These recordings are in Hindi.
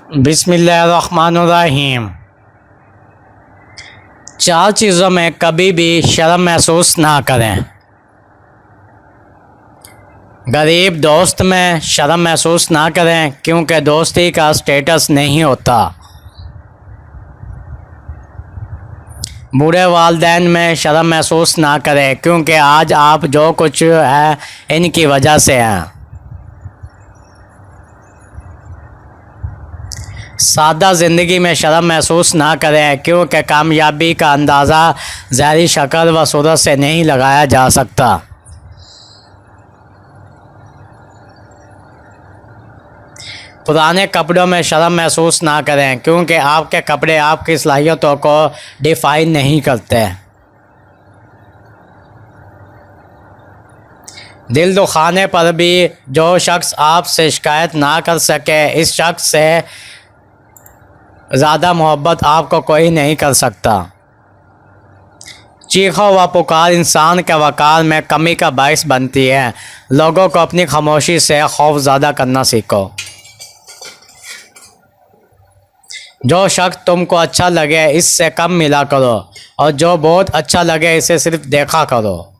बिस्मिल्लाहिर्रहमानिर्रहीम। चार चीज़ों में कभी भी शर्म महसूस ना करें। गरीब दोस्त में शर्म महसूस ना करें, क्योंकि दोस्ती का स्टेटस नहीं होता। बूढ़े वालिदैन में शर्म महसूस ना करें, क्योंकि आज आप जो कुछ है इनकी वजह से हैं। सादा ज़िंदगी में शर्म महसूस ना करें, क्योंकि कामयाबी का अंदाज़ा ज़ाहिरी शक्ल व सूरत से नहीं लगाया जा सकता। पुराने कपड़ों में शर्म महसूस ना करें, क्योंकि आपके कपड़े आपकी सलाहियतों को डिफाइन नहीं करते। दिल दुखाने पर भी जो शख्स आपसे शिकायत ना कर सके, इस शख्स से ज़्यादा मोहब्बत आपको कोई नहीं कर सकता। चीखो व पुकार इंसान के वक़ार में कमी का बायस बनती है। लोगों को अपनी खामोशी से खौफ ज़्यादा करना सीखो। जो शख्स तुमको अच्छा लगे इससे कम मिला करो, और जो बहुत अच्छा लगे इसे सिर्फ देखा करो।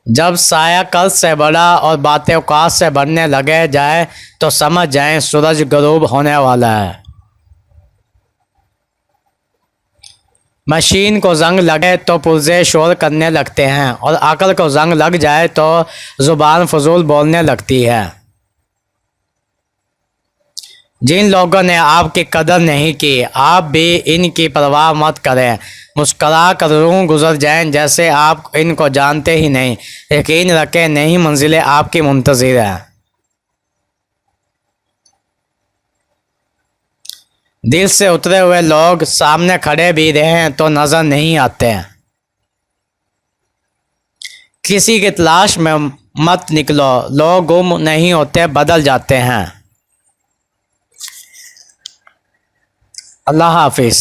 जब साया कल से बड़ा और बातें औकात से बढ़ने लगे जाए तो समझ जाएं सूरज गरूब होने वाला है। मशीन को जंग लगे तो पुर्जे शोर करने लगते हैं, और अकल को जंग लग जाए तो ज़ुबान फजूल बोलने लगती है। जिन लोगों ने आपकी कदर नहीं की, आप भी इनकी परवाह मत करें। मुस्करा कर रूह गुजर जाएं जैसे आप इनको जानते ही नहीं। यकीन रखें, नई मंजिलें आपकी मुंतज़िर हैं। दिल से उतरे हुए लोग सामने खड़े भी रहें तो नज़र नहीं आते। किसी की तलाश में मत निकलो, लोग गुम नहीं होते, बदल जाते हैं। अल्लाह हाफिज़।